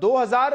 2000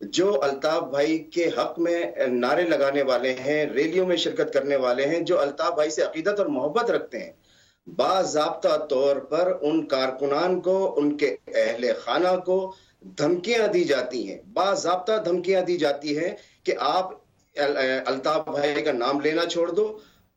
جو الطاف بھائی کے حق میں نعرے لگانے والے ہیں، ریلیوں میں شرکت کرنے والے ہیں، جو الطاف بھائی سے عقیدت اور محبت رکھتے ہیں، باضابطہ طور پر ان کارکنان کو، ان کے اہل خانہ کو دھمکیاں دی جاتی ہیں، باضابطہ دھمکیاں دی جاتی ہیں کہ آپ الطاف بھائی کا نام لینا چھوڑ دو،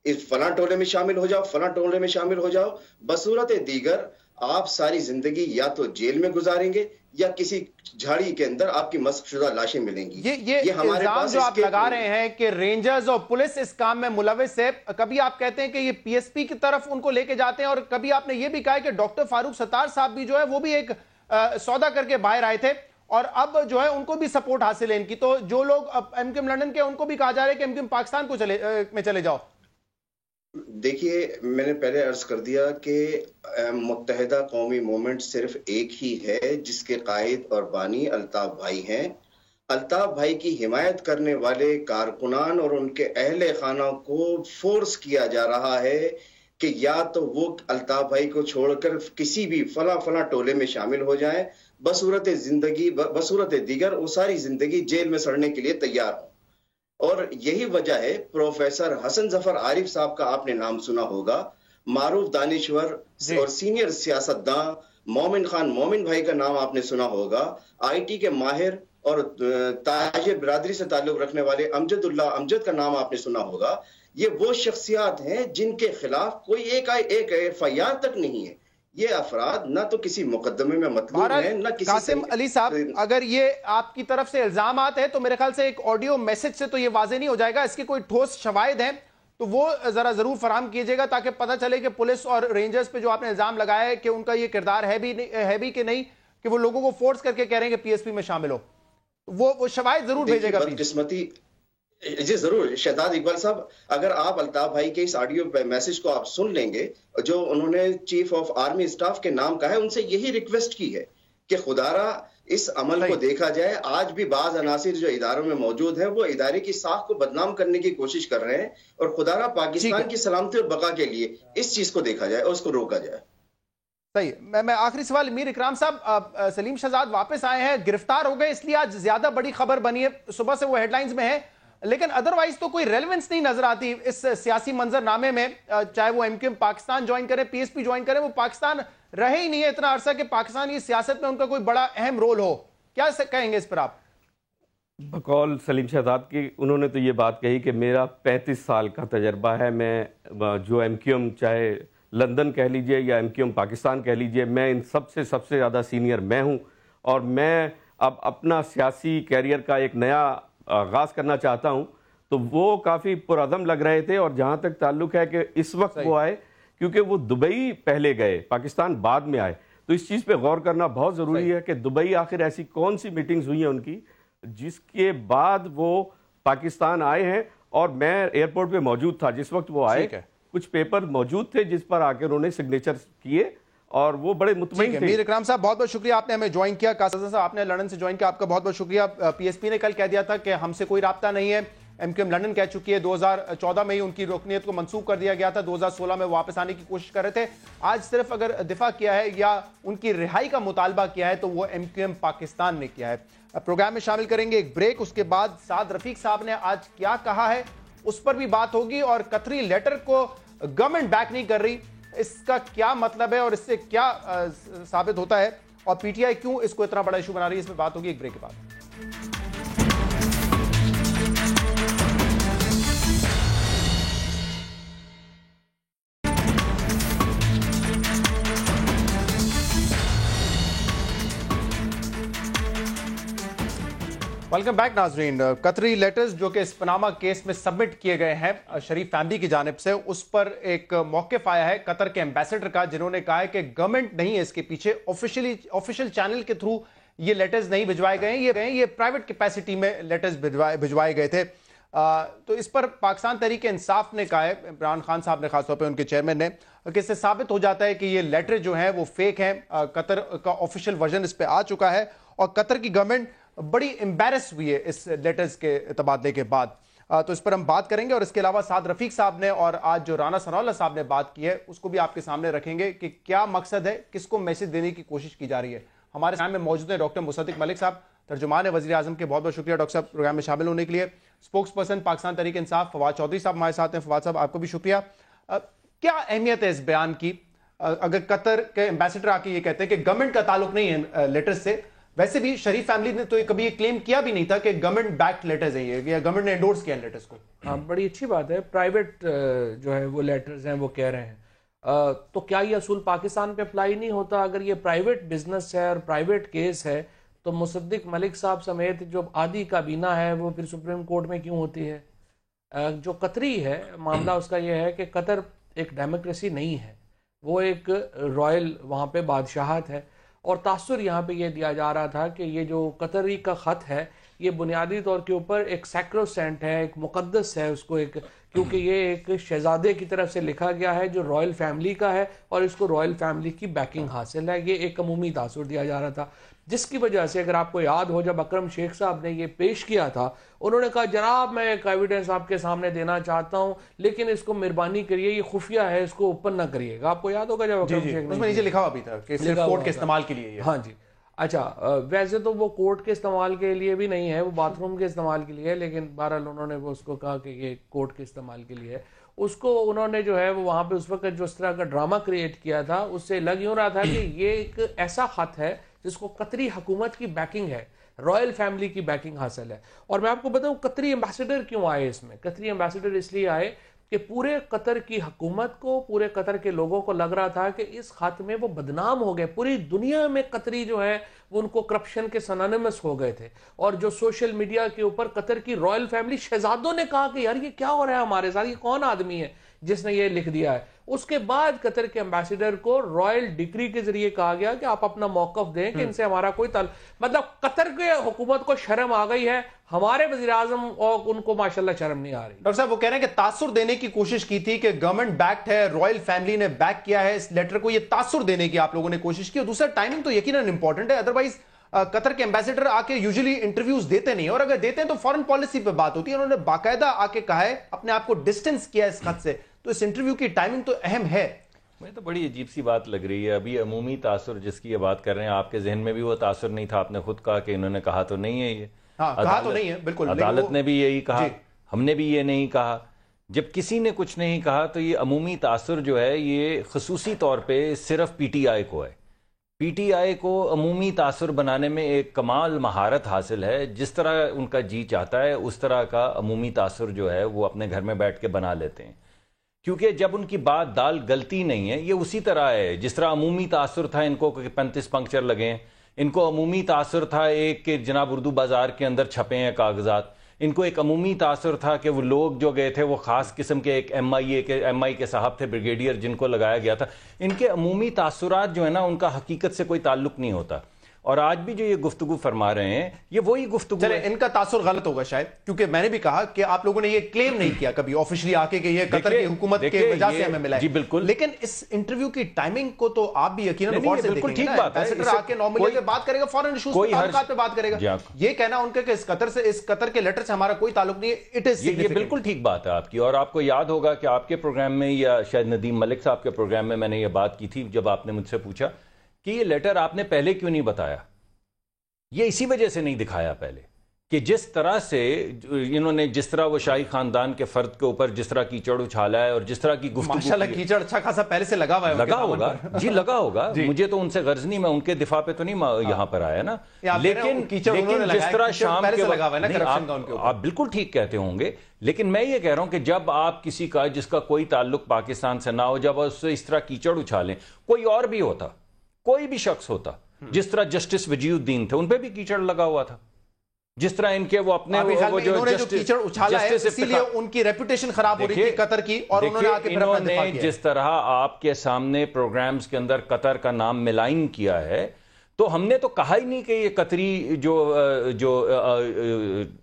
اس فلاں ٹولے میں شامل ہو جاؤ، فلاں ٹولے میں شامل ہو جاؤ، بصورت دیگر آپ ساری زندگی یا تو جیل میں گزاریں گے یا کسی جھاڑی کے اندر آپ کی مسخ شدہ لاشیں ملیں گی۔ یہ ہمارے الزام پاس جو آپ لگا رہے ہیں کہ رینجرز اور پولیس اس کام میں ملوث ہے، کبھی آپ کہتے ہیں کہ یہ پی ایس پی کی طرف ان کو لے کے جاتے ہیں، اور کبھی آپ نے یہ بھی کہا ہے کہ ڈاکٹر فاروق ستار صاحب بھی جو ہے وہ بھی ایک سودا کر کے باہر آئے تھے اور اب جو ہے ان کو بھی سپورٹ حاصل ہے ان کی، تو جو لوگ ایم کیو ایم لندن کے ان کو بھی کہا جا رہا ہے کہ ایم کیو ایم پاکستان کو میں چلے جاؤ۔ دیکھیے، میں نے پہلے عرض کر دیا کہ متحدہ قومی مومنٹ صرف ایک ہی ہے جس کے قائد اور بانی الطاف بھائی ہیں۔ الطاف بھائی کی حمایت کرنے والے کارکنان اور ان کے اہل خانہ کو فورس کیا جا رہا ہے کہ یا تو وہ الطاف بھائی کو چھوڑ کر کسی بھی فلاں ٹولے میں شامل ہو جائیں، بصورت دیگر وہ ساری زندگی جیل میں سڑنے کے لیے تیار ہوں۔ اور یہی وجہ ہے، پروفیسر حسن ظفر عارف صاحب کا آپ نے نام سنا ہوگا، معروف دانشور اور سینئر سیاستداں مومن خان مومن بھائی کا نام آپ نے سنا ہوگا، آئی ٹی کے ماہر اور تاجر برادری سے تعلق رکھنے والے امجد اللہ امجد کا نام آپ نے سنا ہوگا۔ یہ وہ شخصیات ہیں جن کے خلاف کوئی ایک ایف آئی آر تک نہیں ہے۔ یہ افراد نہ تو کسی مقدمے میں مطلوب ہیں، نہ کسی قاسم علی صاحب، اگر یہ آپ کی طرف سے الزامات ہیں تو میرے خیال سے ایک آڈیو میسج سے تو یہ واضح نہیں ہو جائے گا، اس کے کوئی ٹھوس شواہد ہیں تو وہ ذرا ضرور فراہم کیجئے گا تاکہ پتہ چلے کہ پولیس اور رینجرز پہ جو آپ نے الزام لگایا ہے کہ ان کا یہ کردار ہے بھی کہ نہیں، کہ وہ لوگوں کو فورس کر کے کہہ رہے ہیں کہ پی ایس پی میں شامل ہو، وہ شواہد ضرور بھیجے گا۔ بدقسمتی جی ضرور شہزاد اقبال صاحب، اگر آپ الطاف بھائی کے اس آڈیو میسج کو آپ سن لیں گے، جو انہوں نے چیف آف آرمی اسٹاف کے نام کا ہے، ان سے یہی ریکویسٹ کی ہے کہ خدارا اس عمل کو دیکھا جائے۔ آج بھی بعض عناصر جو اداروں میں موجود ہیں وہ ادارے کی ساکھ کو بدنام کرنے کی کوشش کر رہے ہیں، اور خدارا پاکستان کی سلامتی اور بقا کے لیے اس چیز کو دیکھا جائے اور اس کو روکا جائے۔ صحیح۔ میں آخری سوال، میر اکرام صاحب، سلیم شہزاد واپس آئے ہیں، گرفتار ہو گئے، اس لیے آج زیادہ بڑی خبر بنی ہے، صبح سے وہ ہیڈ لائنز میں ہے، لیکن ادروائز تو کوئی ریلیونس نہیں نظر آتی اس سیاسی منظر نامے میں، چاہے وہ ایم کیو ایم پاکستان جوائن کرے، پی ایس پی جوائن کرے، وہ پاکستان رہے ہی نہیں ہے اتنا عرصہ کہ پاکستان کی سیاست میں ان کا کوئی بڑا اہم رول ہو، کیا کہیں گے اس پر آپ؟ بقول سلیم شہزاد کی انہوں نے تو یہ بات کہی کہ میرا 35 سال کا تجربہ ہے، میں جو ایم کیو ایم چاہے لندن کہہ لیجئے یا ایم کیو ایم پاکستان کہہ لیجئے، میں ان سب سے زیادہ سینئر میں ہوں، اور میں اب اپنا سیاسی کیریئر کا ایک نیا آغاز کرنا چاہتا ہوں۔ تو وہ کافی پرعزم لگ رہے تھے، اور جہاں تک تعلق ہے کہ اس وقت وہ آئے کیونکہ وہ دبئی پہلے گئے، پاکستان بعد میں آئے، تو اس چیز پہ غور کرنا بہت ضروری ہے کہ دبئی آخر ایسی کون سی میٹنگز ہوئی ہیں ان کی جس کے بعد وہ پاکستان آئے ہیں۔ اور میں ایئرپورٹ پہ موجود تھا جس وقت وہ آئے، کچھ پیپر موجود تھے جس پر آ کے انہوں نے سگنیچر کیے، اور وہ بڑے مطمئن تھے۔ میر اکرام صاحب، بہت بہت شکریہ، آپ نے ہمیں جوائن کیا، قاسم صاحب آپ نے لندن سے جوائن کیا، آپ کا بہت بہت شکریہ۔ پی ایس پی نے کل کہہ دیا تھا کہ ہم سے کوئی رابطہ نہیں ہے، ایم کیو ایم لندن کہہ چکی ہے، 2014 میں ہی ان کی رکنیت کو منسوخ کر دیا گیا تھا، 2016 میں واپس آنے کی کوشش کر رہے تھے، آج صرف اگر دفاع کیا ہے یا ان کی رہائی کا مطالبہ کیا ہے تو وہ ایم کیو ایم پاکستان نے کیا ہے۔ پروگرام میں شامل کریں گے ایک بریک، اس کے بعد سعد رفیق صاحب نے آج کیا کہا ہے اس پر بھی بات ہوگی، اور قطری لیٹر کو گورنمنٹ بیک نہیں کر رہی، اس کا کیا مطلب ہے اور اس سے کیا ثابت ہوتا ہے، اور پی ٹی آئی کیوں اس کو اتنا بڑا ایشو بنا رہی ہے، اس میں بات ہوگی ایک بریک کے بعد۔ ویلکم بیک ناظرین۔ قطری لیٹرز جو کہ اس پاناما کیس میں سبمٹ کیے گئے ہیں شریف فیملی کی جانب سے، اس پر ایک موقف آیا ہے قطر کے ایمبیسڈر کا، جنہوں نے کہا ہے کہ گورنمنٹ نہیں ہے اس کے پیچھے، آفیشیل چینل کے تھرو یہ لیٹرز نہیں بھجوائے گئے ہیں، یہ پرائیویٹ کیپیسٹی میں لیٹرز بھجوائے گئے تھے۔ تو اس پر پاکستان تحریک انصاف نے کہا ہے، عمران خان صاحب نے خاص طور پہ ان کے چیئرمین نے، کہ اس سے ثابت ہو جاتا ہے کہ یہ لیٹر جو ہیں وہ فیک ہیں، قطر کا آفیشیل ورژن اس پہ آ چکا ہے، اور قطر کی گورنمنٹ بڑی امبیرس ہوئی ہے اس لیٹرز کے تبادلے کے بعد۔ تو اس پر ہم بات کریں گے، اور اس کے علاوہ سعد رفیق صاحب نے اور آج جو رانا ثناء اللہ صاحب نے بات کی ہے اس کو بھی آپ کے سامنے رکھیں گے کہ کیا مقصد ہے، کس کو میسج دینے کی کوشش کی جا رہی ہے۔ ہمارے سامنے موجود ہیں ڈاکٹر مصدق ملک صاحب، ترجمان وزیر اعظم کے بہت بہت شکریہ ڈاکٹر صاحب پروگرام میں شامل ہونے کے لیے. اسپوکس پرسن پاکستان تحریک انصاف فواد چودھری صاحب ہمارے ساتھ ہیں. فواد صاحب آپ کو بھی شکریہ. کیا اہمیت ہے اس بیان کی؟ اگر قطر کے ایمبیسڈر آ کے یہ کہتے ہیں کہ گورنمنٹ کا تعلق نہیں ہے لیٹرز سے، ویسے بھی شریف فیملی نے تو کبھی یہ کلیم کیا بھی نہیں تھا کہ گورنمنٹ بیکڈ لیٹرز ہیں یہ، یا گورنمنٹ نے انڈورس کیا لیٹرز کو. ہاں بڑی اچھی بات ہے. پرائیویٹ جو ہے وہ لیٹرز ہیں وہ کہہ رہے ہیں، تو کیا یہ اصول پاکستان پہ اپلائی نہیں ہوتا؟ اگر یہ پرائیویٹ بزنس ہے اور پرائیویٹ کیس ہے تو مصدق ملک صاحب سمیت جو آدھی کابینہ ہے وہ پھر سپریم کورٹ میں کیوں ہوتی ہے؟ جو قطری ہے معاملہ اس کا یہ ہے کہ قطر ایک ڈیموکریسی نہیں ہے، وہ ایک رائل وہاں پہ بادشاہت ہے. اور تاثر یہاں پہ یہ دیا جا رہا تھا کہ یہ جو قطری کا خط ہے یہ بنیادی طور کے اوپر ایک سیکروسینٹ ہے، ایک مقدس ہے اس کو، ایک کیونکہ یہ ایک شہزادے کی طرف سے لکھا گیا ہے جو رائل فیملی کا ہے اور اس کو رائل فیملی کی بیکنگ حاصل ہے. یہ ایک عمومی تاثر دیا جا رہا تھا، جس کی وجہ سے اگر آپ کو یاد ہو جب اکرم شیخ صاحب نے یہ پیش کیا تھا انہوں نے کہا جناب میں ایک ایویڈنس آپ کے سامنے دینا چاہتا ہوں لیکن اس کو مہربانی کریے یہ خفیہ ہے، اس کو اوپن نہ کریے گا. آپ کو یاد ہوگا جب اکرم شیخ نے اس میں نیچے لکھا ہوا بھی تھا کہ صرف کورٹ کے استعمال کے لیے. ہاں جی اچھا، ویسے تو وہ کورٹ کے استعمال کے لیے بھی نہیں ہے، وہ باتھ روم کے استعمال کے لیے ہے، لیکن بہرحال انہوں نے وہ اس کو کہا کہ یہ کورٹ کے استعمال کے لیے ہے. اس کو انہوں نے جو ہے وہ وہاں پہ اس وقت جو اس طرح کا ڈرامہ کریٹ کیا تھا اس سے لگ یوں رہا تھا کہ یہ ایک ایسا خط ہے جس کو قطری حکومت کی بیکنگ ہے، رائل فیملی کی بیکنگ حاصل ہے. اور میں آپ کو بتاؤں قطری ایمبیسڈر کیوں آئے اس میں. قطری ایمبیسڈر اس لیے آئے کہ پورے قطر کی حکومت کو، پورے قطر کے لوگوں کو لگ رہا تھا کہ اس خط میں وہ بدنام ہو گئے. پوری دنیا میں قطری جو ہے وہ ان کو کرپشن کے سنانیمس ہو گئے تھے. اور جو سوشل میڈیا کے اوپر قطر کی رائل فیملی شہزادوں نے کہا کہ یار یہ کیا ہو رہا ہے ہمارے ساتھ، یہ کون آدمی ہے جس نے یہ لکھ دیا ہے. اس کے بعد قطر کے امبیسڈر کو رائل ڈگری کے ذریعے کہا گیا کہ آپ اپنا موقف دیں کہ ان سے ہمارا کوئی تعلق، مطلب قطر کے حکومت کو شرم آ گئی ہے، ہمارے وزیر اعظم اور ان کو ماشاءاللہ شرم نہیں آ رہی. ڈاکٹر صاحب وہ کہہ رہے ہیں کہ تاثر دینے کی کوشش کی تھی کہ گورنمنٹ بیکڈ ہے، رائل فیملی نے بیک کیا ہے اس لیٹر کو، یہ تاثر دینے کی آپ لوگوں نے کوشش کی. اور دوسرا ٹائمنگ تو یقیناً امپورٹنٹ ہے، ادروائز قطر کے ایمبیسڈر آ کے یوزلی انٹرویوز دیتے نہیں، اور اگر دیتے ہیں تو فورن پالیسی پہ بات ہوتی ہے. انہوں نے باقاعدہ آ کے کہا ہے، اپنے آپ کو ڈسٹنس کیا اس خط سے، تو اس انٹرویو کی ٹائمنگ تو اہم ہے. مجھے تو بڑی عجیب سی بات لگ رہی ہے. ابھی عمومی تاثر جس کی یہ بات کر رہے ہیں، آپ کے ذہن میں بھی وہ تاثر نہیں تھا؟ آپ نے خود کہا کہ انہوں نے کہا تو نہیں ہے، یہ کہا تو نہیں ہے بالکل، عدالت نے بھی یہی کہا، ہم نے بھی یہ نہیں کہا. جب کسی نے کچھ نہیں کہا تو یہ عمومی تاثر جو ہے یہ خصوصی طور پہ صرف پی ٹی آئی کو ہے. پی ٹی آئی کو عمومی تاثر بنانے میں ایک کمال مہارت حاصل ہے. جس طرح ان کا جی چاہتا ہے اس طرح کا عمومی تاثر جو ہے وہ اپنے گھر میں بیٹھ کے بنا لیتے ہیں. کیونکہ جب ان کی بات دال گلتی نہیں ہے، یہ اسی طرح ہے جس طرح عمومی تاثر تھا ان کو کہ 35 پنکچر لگے ہیں، ان کو عمومی تاثر تھا ایک کہ جناب اردو بازار کے اندر چھپے ہیں کاغذات، ان کو ایک عمومی تاثر تھا کہ وہ لوگ جو گئے تھے وہ خاص قسم کے ایک ایم آئی کے صاحب تھے بریگیڈیئر جن کو لگایا گیا تھا. ان کے عمومی تاثرات جو ہے نا ان کا حقیقت سے کوئی تعلق نہیں ہوتا. اور آج بھی جو یہ گفتگو فرما رہے ہیں یہ وہی گفتگو ہے. ان کا تاثر غلط ہوگا شاید، کیونکہ میں نے بھی کہا کہ آپ لوگوں نے یہ کلیم نہیں کیا کبھی آفیشلی آ کے کہ یہ قطر کی حکومت کے وجہ سے ہمیں ملا ہے. جی بالکل، لیکن اس انٹرویو کی ٹائمنگ کو تو آپ بھی یقیناً غور سے دیکھیں گے. ٹھیک بات ہے، ایمبیسڈر آ کے نارملی پہ بات کرے گا، فورن ایشوز پہ تعلقات پہ بات کرے گا. یہ کہنا ان کا کہ اس قطر کے لیٹر سے ہمارا کوئی تعلق نہیں ہے، اٹ از یہ بالکل ٹھیک بات ہے آپ کی. اور آپ کو یاد ہوگا کہ آپ کے پروگرام میں یا شاید ندیم ملک صاحب کے پروگرام میں نے یہ بات کی تھی جب آپ نے مجھ سے پوچھا کہ یہ لیٹر آپ نے پہلے کیوں نہیں بتایا. یہ اسی وجہ سے نہیں دکھایا پہلے کہ جس طرح سے انہوں نے جس طرح وہ شاہی خاندان کے فرد کے اوپر جس طرح کیچڑ اچھالا ہے اور جس طرح کی گفتگو، ماشاءاللہ کیچڑ اچھا خاصا پہلے سے لگا ہوا ہے، لگا ہوگا جی لگا ہوگا. مجھے تو ان سے غرض نہیں، میں ان کے دفاع پہ تو نہیں یہاں پر آیا نا، لیکن جس طرح شام کے آپ بالکل ٹھیک کہتے ہوں گے. لیکن میں یہ کہہ رہا ہوں کہ جب آپ کسی کا جس کا کوئی تعلق پاکستان سے نہ ہو، جب اس سے اس طرح کیچڑ اچھالیں، کوئی اور بھی ہوتا، کوئی بھی شخص ہوتا، جس طرح جسٹس وجی الدین تھے ان پہ بھی کیچڑ لگا ہوا تھا، جس طرح ان کے وہ اپنے وہ جو کیچڑ اچھالا ہے اسی لیے ان کی ریپوٹیشن خراب ہو رہی تھی قطر کی، اور انہوں نے جس طرح آپ کے سامنے پروگرامز کے اندر قطر کا نام ملائن کیا ہے، تو ہم نے تو کہا ہی نہیں کہ یہ قطری جو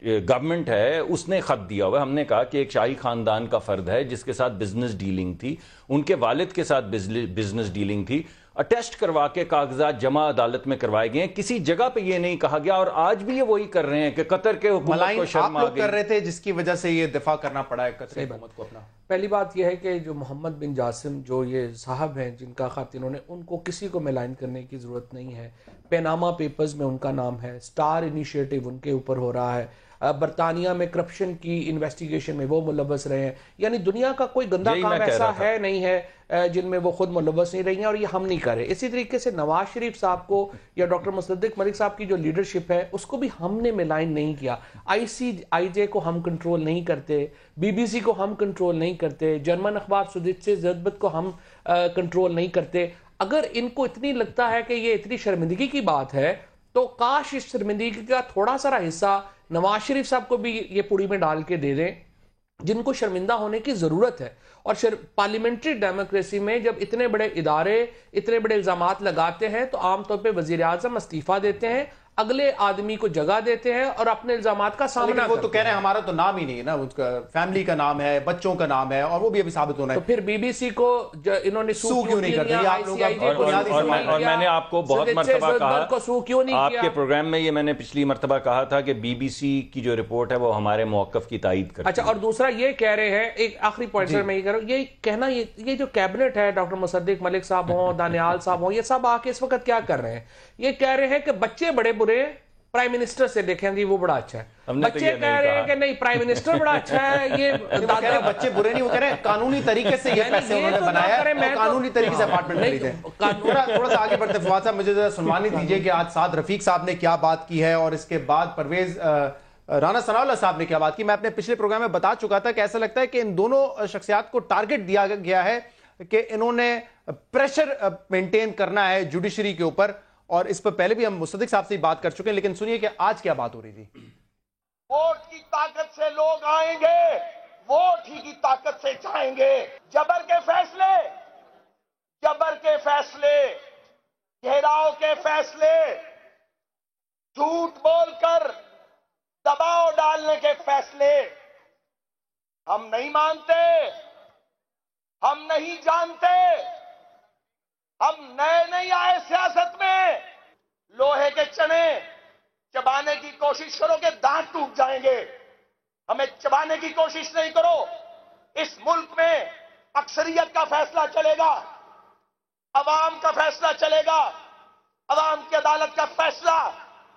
گورنمنٹ ہے اس نے خط دیا ہوا ہے. ہم نے کہا کہ ایک شاہی خاندان کا فرد ہے جس کے ساتھ بزنس ڈیلنگ تھی، ان کے والد کے ساتھ بزنس ڈیلنگ تھی، اٹیسٹ کروا کے کاغذات جمع عدالت میں کروائے گئے ہیں. کسی جگہ پہ یہ نہیں کہا گیا, اور آج بھی یہ وہی کر رہے ہیں کہ قطر کے حکومت کو شرم آ گئی. کر رہے تھے جس کی وجہ سے یہ دفاع کرنا پڑا ہے قطر حکومت کو اپنا. پہلی بات یہ ہے کہ جو محمد بن جاسم جو یہ صاحب ہیں جن کا خاتون نے, ان کو کسی کو ملائن کرنے کی ضرورت نہیں ہے. پیناما پیپرز میں ان کا نام ہے, سٹار انیشیٹو ان کے اوپر ہو رہا ہے, برطانیہ میں کرپشن کی انویسٹیگیشن میں وہ ملوث رہے ہیں. یعنی دنیا کا کوئی گندا کام ایسا ہے نہیں ہے جن میں وہ خود ملوث نہیں رہی ہیں, اور یہ ہم نہیں کر رہے. اسی طریقے سے نواز شریف صاحب کو یا ڈاکٹر مصدق ملک صاحب کی جو لیڈرشپ ہے اس کو بھی ہم نے ملائن نہیں کیا. ICJ کو ہم کنٹرول نہیں کرتے, BBC کو ہم کنٹرول نہیں کرتے, جرمن اخبار سودیتسche Zeitblatt کو ہم کنٹرول نہیں کرتے. اگر ان کو اتنی لگتا ہے کہ یہ اتنی شرمندگی کی بات ہے تو کاش اس شرمندگی کا تھوڑا سا حصہ نواز شریف صاحب کو بھی یہ پوڑی میں ڈال کے دے دیں جن کو شرمندہ ہونے کی ضرورت ہے. اور پارلیمنٹری ڈیموکریسی میں جب اتنے بڑے ادارے اتنے بڑے الزامات لگاتے ہیں تو عام طور پہ وزیر اعظم استعفیٰ دیتے ہیں, اگلے آدمی کو جگہ دیتے ہیں اور اپنے الزامات کا سامنا کرتے ہیں. وہ تو کہہ رہے ہیں ہمارا تو نام ہی نہیں ہے نا, اس کا فیملی کا نام ہے, بچوں کا نام ہے, اور وہ بھی ابھی ثابت ہونا ہے. تو پھر BBC کو انہوں نے سو کیوں نہیں کرتے؟ اور میں نے آپ کو بہت مرتبہ کہا, آپ کے پروگرام میں یہ میں نے پچھلی مرتبہ کہا تھا کہ BBC کی جو رپورٹ ہے وہ ہمارے موقف کی تائید کرتی ہے. اچھا, اور دوسرا یہ کہہ رہے ہیں, ایک آخری پوائنٹ سر میں یہ کہہ رہا ہوں, یہ کہنا یہ جو کیبنٹ ہے, ڈاکٹر مصدق ملک صاحب ہوں, دانیال صاحب ہوں, یہ سب آ کے اس وقت کیا کر رہے ہیں؟ یہ کہہ رہے ہیں کہ بچے بڑے برے, پرائم منسٹر سے دیکھیں گی وہ بڑا اچھا ہے. بچے کہہ رہے ہیں کہ نہیں پرائم منسٹر بڑا اچھا ہے. یہ بچے برے نہیں, وہ کہہ رہے ہیں قانونی طریقے سے یہ پیسے انہوں نے بنایا ہے, قانونی طریقے سے اپارٹمنٹ خریدے. تھوڑا سا آگے بڑھتے فواد صاحب مجھے ذرا سنوانی دیجئے کہ آج سعد رفیق صاحب نے کیا بات کی ہے, اور اس کے بعد پرویز رانا ثناء اللہ صاحب نے کیا بات کی. میں اپنے پچھلے پروگرام میں بتا چکا تھا کہ ایسا لگتا ہے کہ ان دونوں شخصیات کو ٹارگٹ دیا گیا ہے کہ انہوں نے پریشر مینٹین کرنا ہے جوڈیشری کے اوپر, اور اس پر پہلے بھی ہم مصدق صاحب سے بات کر چکے ہیں. لیکن سنیے کہ آج کیا بات ہو رہی تھی. ووٹ کی طاقت سے لوگ آئیں گے, ووٹ ہی کی طاقت سے جائیں گے. جبر کے فیصلے, گھیراؤ کے فیصلے, جھوٹ بول کر دباؤ ڈالنے کے فیصلے ہم نہیں مانتے, ہم نہیں جانتے. ہم نئے نہیں آئے سیاست میں. لوہے کے چنے چبانے کی کوشش کرو کہ دانت ٹوٹ جائیں گے. ہمیں چبانے کی کوشش نہیں کرو. اس ملک میں اکثریت کا فیصلہ چلے گا, عوام کا فیصلہ چلے گا. عوام کی عدالت کا فیصلہ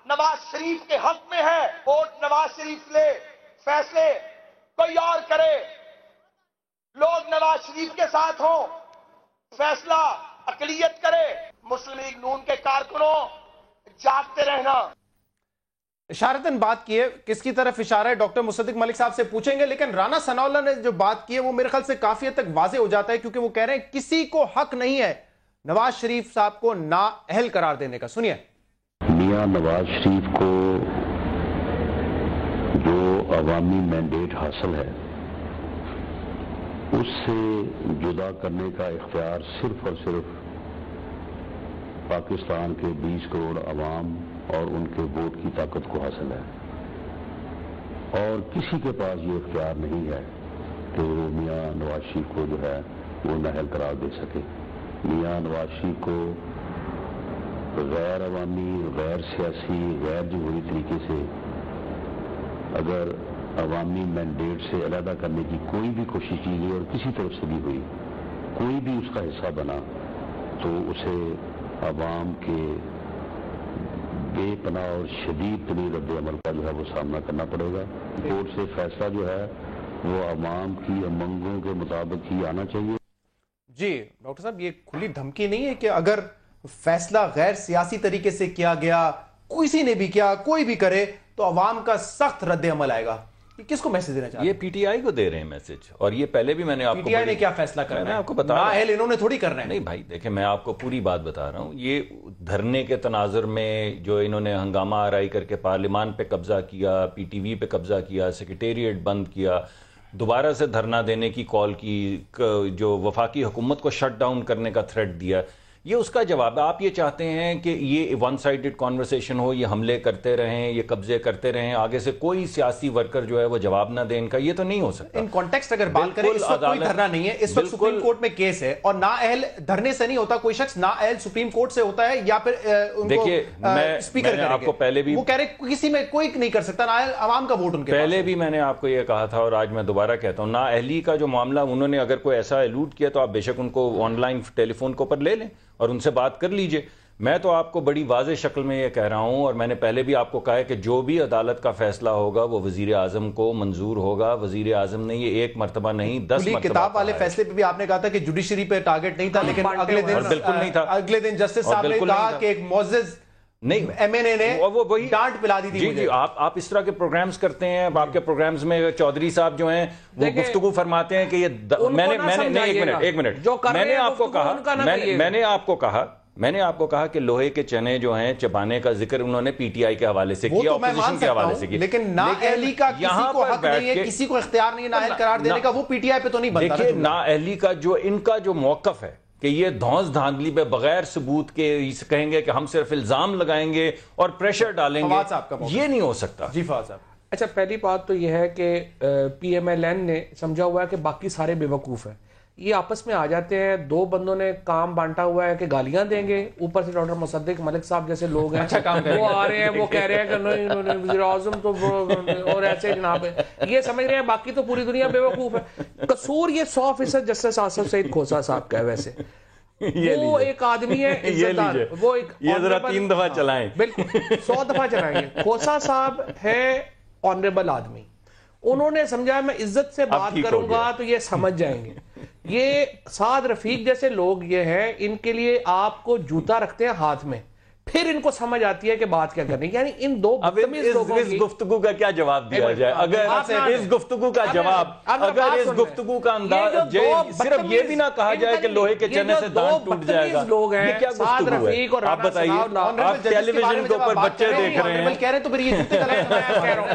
نواز شریف کے حق میں ہے. ووٹ نواز شریف لے, فیصلے کوئی اور کرے. لوگ نواز شریف کے ساتھ ہوں, فیصلہ اقلیت کرے. مسلم لیگ نون کے کارکنوں جاگتے رہنا. اشارتاً بات کی ہے, کس کی طرف اشارہ ہے ڈاکٹر مصدق ملک صاحب سے پوچھیں گے. لیکن رانا ثناء اللہ نے جو بات کی ہے وہ میرے خیال سے کافی حد تک واضح ہو جاتا ہے, کیونکہ وہ کہہ رہے ہیں کسی کو حق نہیں ہے نواز شریف صاحب کو نااہل قرار دینے کا. سنیے. میاں نواز شریف کو جو عوامی مینڈیٹ حاصل ہے اس سے جدا کرنے کا اختیار صرف اور صرف پاکستان کے 20 کروڑ عوام اور ان کے ووٹ کی طاقت کو حاصل ہے, اور کسی کے پاس یہ اختیار نہیں ہے کہ وہ میاں نواز شریف کو جو ہے وہ نااہل قرار دے سکے. میاں نواز شریف کو غیر عوامی, غیر سیاسی, غیر جمہوری طریقے سے اگر عوامی مینڈیٹ سے علیحدہ کرنے کی کوئی بھی کوشش کی گئی اور کسی طرف سے بھی ہوئی, کوئی بھی اس کا حصہ بنا, تو اسے عوام کے بے پناہ اور شدید ترین رد عمل کا جو ہے وہ سامنا کرنا پڑے گا. کورٹ سے فیصلہ جو ہے وہ عوام کی امنگوں کے مطابق ہی آنا چاہیے. جی ڈاکٹر صاحب, یہ کھلی دھمکی نہیں ہے کہ اگر فیصلہ غیر سیاسی طریقے سے کیا گیا, کسی نے بھی کیا, کوئی بھی کرے, تو عوام کا سخت رد عمل آئے گا؟ کس کو میسج دینا چاہتے ہیں؟ یہ پی ٹی آئی کو دے رہے ہیں میسج, اور یہ پہلے بھی میں نے آپ کو, پی ٹی آئی نے کیا فیصلہ کرنا ہے میں آپ کو بتا رہا ہوں, انہوں نے تھوڑی کرنا ہے. نہیں بھائی دیکھیں, میں آپ کو پوری بات بتا رہا ہوں. یہ دھرنے کے تناظر میں جو انہوں نے ہنگامہ آرائی کر کے پارلیمان پہ قبضہ کیا, پی ٹی وی پہ قبضہ کیا, سیکریٹریٹ بند کیا, دوبارہ سے دھرنا دینے کی کال کی, جو وفاقی حکومت کو شٹ ڈاؤن کرنے کا تھریٹ دیا, یہ اس کا جواب ہے. آپ یہ چاہتے ہیں کہ یہ ون سائیڈڈ کانورسیشن ہو, یہ حملے کرتے رہیں, یہ قبضے کرتے رہیں, آگے سے کوئی سیاسی ورکر جو ہے وہ جواب نہ دے ان کا, یہ تو نہیں ہو سکتا. ان کانٹیکسٹ اگر بات کریں, اس وقت کوئی دھرنا نہیں ہے, اس وقت سپریم کورٹ میں کیس ہے, اور نااہل دھرنے سے نہیں ہوتا, کوئی شخص نااہل سپریم کورٹ سے ہوتا ہے, یا پھر ان کو اسپیکر کریں آپ کو پہلے بھی وہ کہہ رہے کسی میں کوئی نہیں کر سکتا, نااہل عوام کا ووٹ ان کے پہلے بھی میں نے آپ کو یہ کہا تھا, اور آج میں دوبارہ کہتا ہوں, نااہلی کا جو معاملہ انہوں نے اگر کوئی ایسا الوٹ کیا تو آپ بے شک ان کو آن لائن ٹیلی فون کے اوپر لے لیں اور ان سے بات کر لیجئے. میں تو آپ کو بڑی واضح شکل میں یہ کہہ رہا ہوں, اور میں نے پہلے بھی آپ کو کہا ہے کہ جو بھی عدالت کا فیصلہ ہوگا وہ وزیر اعظم کو منظور ہوگا. وزیر اعظم نے یہ ایک مرتبہ نہیں 10 مرتبہ کتاب والے فیصلے پہ بھی آپ نے کہا تھا کہ جوڈیشری پہ ٹارگٹ نہیں تھا, لیکن اگلے دن جسٹس صاحب نے کہا کہ ایک معزز نہیں ایم این اے نے وہی ڈانٹ پلا دی تھی. جی آپ اس طرح کے پروگرامز کرتے ہیں, آپ کے پروگرامز میں چودھری صاحب جو ہیں وہ گفتگو فرماتے ہیں کہ یہ میں نے آپ کو کہا کہ لوہے کے چنے جو ہیں چبانے کا ذکر انہوں نے پی ٹی آئی کے حوالے سے کیا, اپوزیشن کے حوالے سے کیا, لیکن نااہلی کا کسی کو حق نہیں ہے, کسی کو اختیار نہیں ہے نااہل قرار دینے کا, وہ پی ٹی آئی پہ تو نہیں بنتا. دیکھیں نااہلی کا جو ان کا جو موقف ہے کہ یہ دھونس دھاندلی پہ بغیر ثبوت کے کہیں گے کہ ہم صرف الزام لگائیں گے اور پریشر ڈالیں گے, یہ نہیں ہو سکتا. جی فواد صاحب. اچھا, پہلی بات تو یہ ہے کہ پی ایم ایل این نے سمجھا ہوا ہے کہ باقی سارے بے وقوف ہیں, یہ آپس میں آ جاتے ہیں, دو بندوں نے کام بانٹا ہوا ہے کہ گالیاں دیں گے, اوپر سے ڈاکٹر مصدق ملک صاحب جیسے لوگ ہیں وہ آ رہے ہیں, وہ کہہ رہے ہیں کہ نہیں وزیر اعظم تو اور ایسے جناب ہے, یہ سمجھ رہے ہیں باقی تو پوری دنیا بے وقوف ہے. قصور یہ 100% جسٹس آصف سعید کھوسہ صاحب کا ہے. ویسے وہ ایک آدمی ہے عزتدار, وہ ایک یہ ذرا 3 دفعہ چلائیں, بالکل 100 دفعہ چلائیں گے. کھوسہ صاحب ہے آنریبل آدمی, انہوں نے سمجھا میں عزت سے بات کروں گا تو یہ سمجھ جائیں گے. یہ سعد رفیق جیسے لوگ یہ ہیں, ان کے لیے آپ کو جوتا رکھتے ہیں ہاتھ میں, پھر ان کو سمجھ آتی ہے کہ بات کیا کرنی. یعنی ان دو اس گفتگو کا کیا جواب دیا جائے, اگر اس گفتگو کا جواب, اگر اس گفتگو کا انداز صرف یہ بھی نہ کہا جائے کہ لوہے کے چنے سے دانت ٹوٹ جائے گا, یہ کیا گفتگو ہے؟ آپ بتائیے, آپ ٹیلی ویژن کے اوپر بچے دیکھ رہے ہیں, کہہ رہے تو پھر یہ جوتے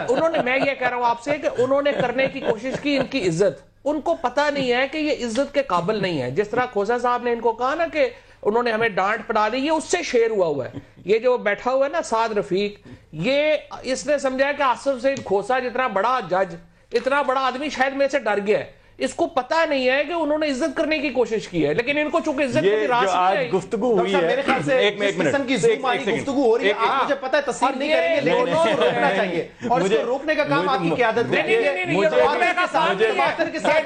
انہوں نے, میں یہ کہہ رہا ہوں آپ سے کہ انہوں نے کرنے کی کوشش کی, ان کی عزت, ان کو پتہ نہیں ہے کہ یہ عزت کے قابل نہیں ہے. جس طرح کھوسہ صاحب نے ان کو کہا نا کہ انہوں نے ہمیں ڈانٹ پڑا دی, یہ اس سے شیر ہوا ہے. یہ جو بیٹھا ہوا ہے نا سعد رفیق, یہ اس نے سمجھا کہ آصف سعید کھوسہ جتنا بڑا جج, اتنا بڑا آدمی شاید میں سے ڈر گیا ہے. اس کو پتہ نہیں ہے کہ انہوں نے عزت کرنے کی کوشش کی ہے, لیکن ان کو چونکہ عزت کی راس نہیں ہے. گفتگو ہوئی ہے, میرے خیال سے ایک قسم کی زوم والی گفتگو ہو رہی ہے, آپ مجھے پتہ ہے تسلیم نہیں کریں گے, لیکن اس کو روکنا چاہیے, اور اس کو روکنے کا کام آپ کی قیادت میں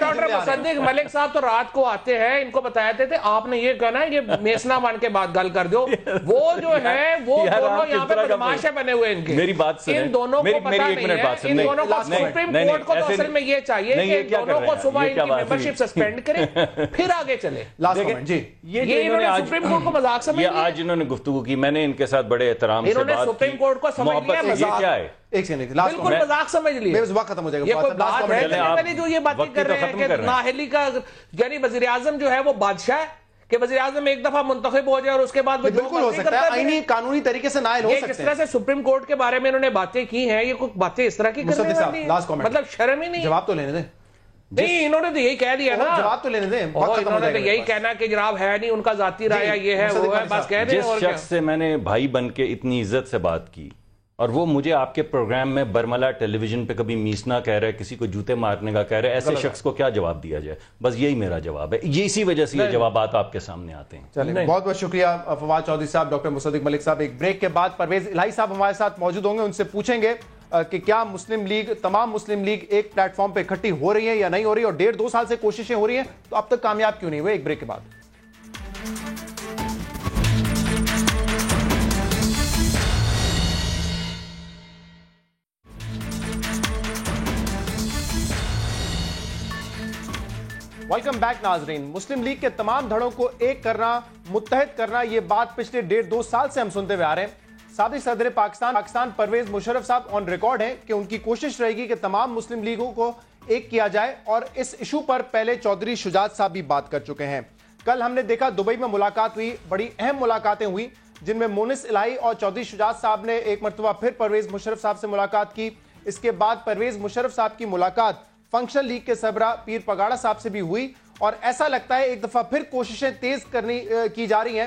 ڈاکٹر مصدق ملک صاحب تو رات کو آتے ہیں, ان کو بتاتے تھے آپ نے یہ کہنا ہے, یہ میسنا بن کے بات گل کر دو. وہ جو ہے وہ دونوں یہاں پہ بدماشے بنے ہوئے ان کے, میری بات سنیں, ان دونوں کو پتہ نہیں ہے, ان دونوں کو سپریم کورٹ کو تو اصل میں یہ چاہیے کہ دونوں کو صبح ان کی ممبرشپ سسپینڈ کریں پھر آگے چلے. جی یہ انہوں نے سپریم کورٹ کو مذاق سمجھ لیا. آج انہوں نے گفتگو کی, میں نے ان کے ساتھ بڑے احترام سے بات کی, انہوں نے سپریم کورٹ کو سمجھ لیا مذاق. کیا ہے بالکل مذاق سمجھ لیا, وقت ختم ہو جائے گا. یہ کوئی بات ہے جو یہ باتیں کر رہے ہیں کہ نااہلی کا, یعنی وزیر اعظم جو ہے وہ بادشاہ ہے کہ وزیر اعظم ایک دفعہ منتخب ہو جائے اور اس کے بعد بالکل ہو سکتا ہے, آئینی قانونی طریقے سے نائل ہو سکتے ہیں. اس طرح سے سپریم کورٹ کے بارے میں انہوں نے باتیں کی ہیں, یہ کوئی باتیں اس طرح کی کرنے والی ہیں, مطلب شرم ہی نہیں. جواب تو لینے دیں. نہیں, انہوں نے تو یہی کہہ دیا نا, جواب تو لینے دیں. انہوں نے تو یہی کہنا کہ جناب ہے نہیں, ان کا ذاتی رائے یہ ہے وہ ہے, بس کہہ دیں. جس شخص سے میں نے بھائی بن کے اتنی عزت سے بات کی, اور وہ مجھے آپ کے پروگرام میں برملا ٹیلی ویژن پہ کبھی میسنا کہہ رہے, کسی کو جوتے مارنے کا کہہ رہے, ایسے شخص کو کیا جواب دیا جائے؟ بس یہی میرا جواب ہے, یہ اسی وجہ سے یہ جوابات آپ کے سامنے آتے ہیں. چلیں, بہت بہت شکریہ فواد چودھری صاحب, ڈاکٹر مصدق ملک صاحب. ایک بریک کے بعد پرویز الہی صاحب ہمارے ساتھ موجود ہوں گے, ان سے پوچھیں گے کہ کیا مسلم لیگ, تمام مسلم لیگ ایک پلیٹ فارم پہ اکٹھی ہو رہی ہے یا نہیں ہو رہی, اور 1.5-2 سال سے کوششیں ہو رہی ہیں تو اب تک کامیاب کیوں نہیں ہوئے. ایک بریک کے بعد. ویلکم بیک ناظرین. مسلم لیگ کے تمام دھڑوں کو ایک کرنا, متحد کرنا, یہ بات پچھلے 1.5-2 سال سے ہم سنتے ہوئے آ رہے ہیں. سابق صدر پاکستان پرویز مشرف صاحب آن ریکارڈ ہیں کہ ان کی کوشش رہے گی کہ تمام مسلم لیگوں کو ایک کیا جائے, اور اس ایشو پر پہلے چودھری شجاعت صاحب بھی بات کر چکے ہیں. کل ہم نے دیکھا دبئی میں ملاقات ہوئی, بڑی اہم ملاقاتیں ہوئی, جن میں مونس الہی اور چودھری شجاعت صاحب نے ایک مرتبہ پھر پرویز مشرف صاحب سے ملاقات کی. اس کے بعد پرویز مشرف صاحب کی ملاقات فنکشنل لیگ کے سربراہ پیر پگاڑا صاحب سے بھی ہوئی, اور ایسا لگتا ہے ایک دفعہ پھر کوششیں تیز کی جا رہی ہیں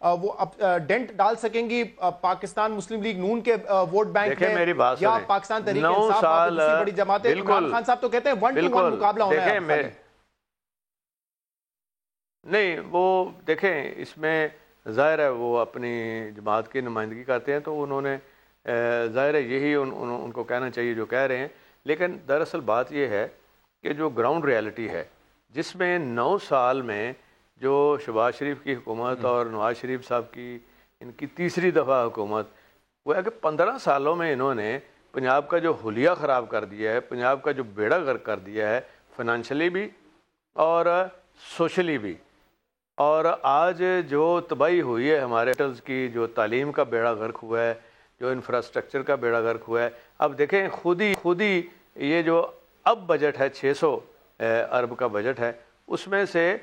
وہ ڈینٹ ڈال سکیں گی پاکستان مسلم لیگ نون کے ووٹ بینک میں یا پاکستان تحریک انصاف دوسری بڑی جماعتیں؟ عمران خان صاحب تو کہتے ہیں 1-to-1 مقابلہ ہونا ہے. نہیں وہ دیکھیں اس میں ظاہر ہے وہ اپنی جماعت کی نمائندگی کرتے ہیں تو انہوں نے ظاہر ہے یہی ان کو کہنا چاہیے جو کہہ رہے ہیں. لیکن دراصل بات یہ ہے کہ جو گراؤنڈ ریالٹی ہے جس میں 9 سال میں جو شہباز شریف کی حکومت اور نواز شریف صاحب کی ان کی تیسری دفعہ حکومت وہ ہے کہ 15 سالوں میں انہوں نے پنجاب کا جو حلیہ خراب کر دیا ہے, پنجاب کا جو بیڑا غرق کر دیا ہے, فائنینشلی بھی اور سوشلی بھی. اور آج جو تباہی ہوئی ہے ہمارے کی, جو تعلیم کا بیڑا غرق ہوا ہے, جو انفراسٹرکچر کا بیڑا غرق ہوا ہے. اب دیکھیں خود ہی یہ جو اب بجٹ ہے 600 ارب کا بجٹ ہے, اس میں سے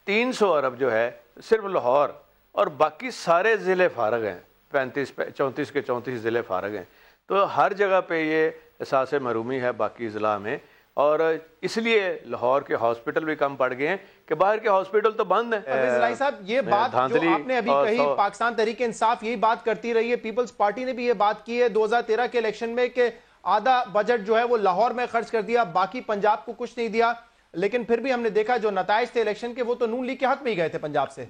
300 ارب جو ہے صرف لاہور اور باقی سارے ضلع فارغ ہیں, 34 کے 34 ضلع فارغ ہیں. تو ہر جگہ پہ یہ احساس محرومی ہے باقی اضلاع میں, اور اس لیے لاہور کے ہاسپٹل بھی کم پڑ گئے ہیں کہ باہر کے ہاسپٹل تو بند ہیں. پرویز الہی صاحب یہ بات جو آپ نے ابھی کہی, پاکستان تحریک انصاف یہی بات کرتی رہی ہے, پیپلز پارٹی نے بھی یہ بات کی ہے 2013 کے الیکشن میں کہ آدھا بجٹ جو ہے وہ لاہور میں خرچ کر دیا, باقی پنجاب کو کچھ نہیں دیا. لیکن پھر بھی ہم نے دیکھا جو نتائج تھے الیکشن کے وہ تو نون لیگ کے حق میں ہی گئے تھے پنجاب سے.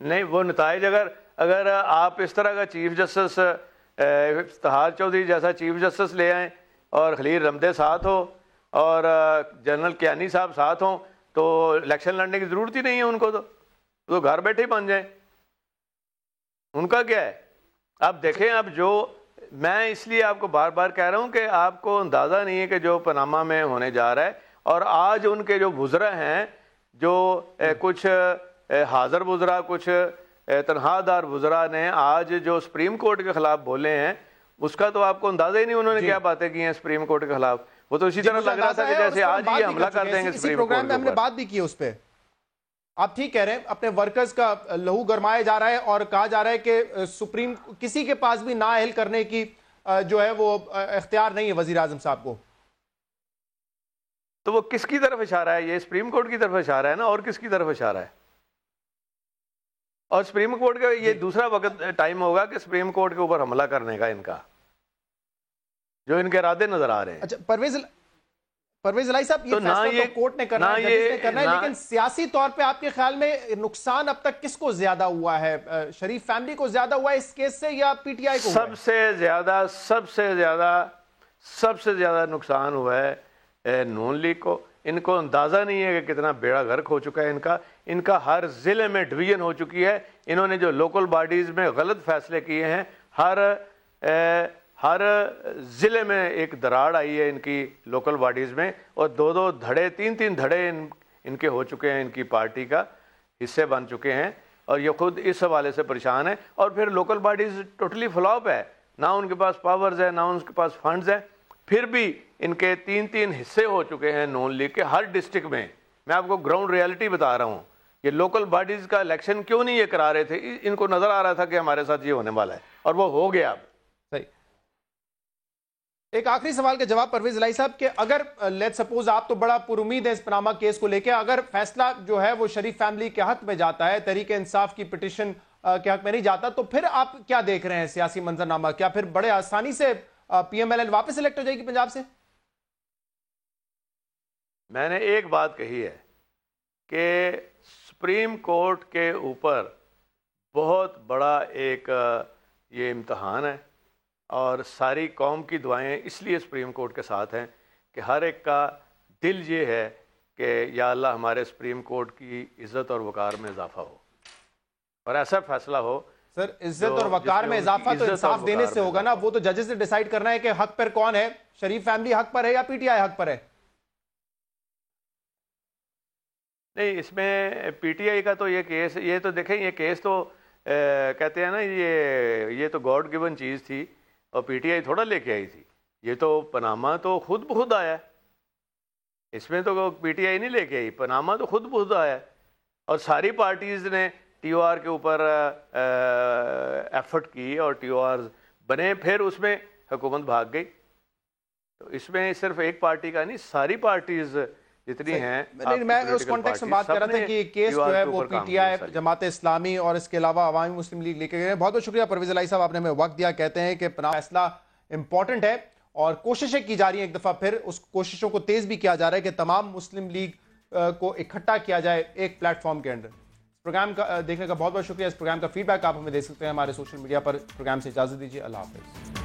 نہیں وہ نتائج اگر آپ اس طرح کا چیف جسٹس افتخار چودھری جیسا چیف جسٹس لے آئیں اور خلیل رمدے ساتھ ہو اور جنرل کیانی صاحب ساتھ ہوں تو الیکشن لڑنے کی ضرورت ہی نہیں ہے ان کو, تو گھر بیٹھے ہی بن جائیں. ان کا کیا ہے؟ اب دیکھیں, اب جو میں اس لیے آپ کو بار بار کہہ رہا ہوں کہ آپ کو اندازہ نہیں ہے کہ جو پاناما میں ہونے جا رہا ہے, اور آج ان کے جو وزراء ہیں, جو کچھ حاضر وزراء, کچھ تنخواہ دار وزراء نے آج جو سپریم کورٹ کے خلاف بولے ہیں, اس کا تو آپ کو اندازہ ہی نہیں انہوں نے کیا باتیں کی ہیں سپریم کورٹ کے خلاف. وہ تو اسی طرح لگ رہا تھا کہ جیسے آج یہ حملہ کر دیں گے سپریم کورٹ پروگرام میں ہم نے بات بھی کی اس پہ. آپ ٹھیک کہہ رہے ہیں, اپنے ورکرز کا لہو گرمایا جا رہا ہے اور کہا جا رہا ہے کہ سپریم کسی کے پاس بھی نااہل کرنے کی جو ہے وہ اختیار نہیں ہے وزیر اعظم صاحب کو. تو وہ کس کی طرف اشارہ ہے؟ یہ سپریم کورٹ کی طرف اشارہ ہے نا, اور کس کی طرف اشارہ ہے؟ اور سپریم کورٹ کا یہ دوسرا وقت ٹائم ہوگا کہ سپریم کورٹ کے اوپر حملہ کرنے کا ان کا, جو ان کے ارادے نظر آ رہے ہیں. اچھا پرویز الہی صاحب, یہ فیصلہ تو کورٹ نے کرنا ہے, ججز نے کرنا ہے, لیکن سیاسی طور پہ آپ کے خیال میں نقصان اب تک کس کو زیادہ ہوا ہے؟ شریف فیملی کو زیادہ ہوا ہے اس کیس سے یا پی ٹی آئی کو؟ سب سے زیادہ نقصان ہوا ہے نون لیگ کو. ان کو اندازہ نہیں ہے کہ کتنا بیڑا غرق ہو چکا ہے ان کا ہر ضلع میں ڈویژن ہو چکی ہے. انہوں نے جو لوکل باڈیز میں غلط فیصلے کیے ہیں, ہر ضلع میں ایک دراڑ آئی ہے ان کی لوکل باڈیز میں, اور 2 دھڑے 3 دھڑے ان کے ہو چکے ہیں, ان کی پارٹی کا حصے بن چکے ہیں, اور یہ خود اس حوالے سے پریشان ہے. اور پھر لوکل باڈیز ٹوٹلی فلاپ ہے, نہ ان کے پاس پاورز ہے, نہ ان کے پاس فنڈز ہیں. پھر بھی ان کے 3 حصے ہو چکے ہیں نون لیگ کے ہر ڈسٹرکٹ میں. میں آپ کو گراؤنڈ ریالٹی بتا رہا ہوں. یہ لوکل باڈیز کا الیکشن کیوں نہیں یہ کرا رہے تھے؟ ان کو نظر آ رہا تھا کہ ہمارے ساتھ یہ ہونے والا ہے, اور وہ ہو گیا. اب صحیح. ایک آخری سوال کا جواب پرویز الہی صاحب, کہ اگر لیٹ سپوز آپ تو بڑا پر امید ہے اس پاناما کیس کو لے کے, اگر فیصلہ جو ہے وہ شریف فیملی کے حق میں جاتا ہے, تحریک انصاف کی پٹیشن کے حق میں نہیں جاتا, تو پھر آپ کیا دیکھ رہے ہیں سیاسی منظرنامہ؟ کیا پھر بڑے آسانی سے پی ایم ایل این واپس الیکٹ ہو جائے گی پنجاب سے؟ میں نے ایک بات کہی ہے کہ سپریم کورٹ کے اوپر بہت بڑا ایک یہ امتحان ہے, اور ساری قوم کی دعائیں اس لیے سپریم کورٹ کے ساتھ ہیں کہ ہر ایک کا دل یہ ہے کہ یا اللہ ہمارے سپریم کورٹ کی عزت اور وقار میں اضافہ ہو, اور ایسا فیصلہ ہو. سر عزت اور وقار میں اضافہ تو انصاف دینے سے ہوگا نا, وہ تو ججز نے ڈیسائیڈ کرنا ہے کہ حق پر کون ہے, شریف فیملی حق پر ہے یا پی ٹی آئی حق پر ہے. نہیں, اس میں پی ٹی آئی کا تو یہ کیس, یہ تو دیکھیں یہ کیس تو کہتے ہیں نا یہ تو گاڈ گیون چیز تھی, اور پی ٹی آئی تھوڑا لے کے آئی تھی. یہ تو پاناما تو خود بخود آیا, اس میں تو پی ٹی آئی نہیں لے کے آئی, پاناما تو خود بخود آیا, اور ساری پارٹیز نے ٹی او آر کے اوپر ایفرٹ کی اور ٹی او آر بنے, پھر اس میں حکومت بھاگ گئی. تو اس میں صرف ایک پارٹی کا نہیں, ساری پارٹیز جتنی ہیں لیکن میں اس کانٹیکس میں بات کر رہا تھا کہ کیس جو ہے وہ P T I, Jamaat Islami اور اس کے علاوہ عوامی مسلم لیگ لے کے گئے ہیں. بہت بہت شکریہ پرویز الہی صاحب، آپ نے ہمیں وقت دیا. کہتے ہیں کہ پناہ فیصلہ امپورٹنٹ ہے اور کوششیں کی جا رہی ہیں، ایک دفعہ پھر اس کوششوں کو تیز بھی کیا جا رہا ہے کہ تمام مسلم لیگ کو اکٹھا کیا جائے ایک پلیٹ فارم کے انڈر. پروگرام کا دیکھنے کا بہت بہت شکریہ. اس پروگرام کا فیڈ بیک آپ ہمیں دے سکتے ہیں ہمارے سوشل میڈیا پر. پروگرام سے اجازت دیجیے. اللہ حافظ.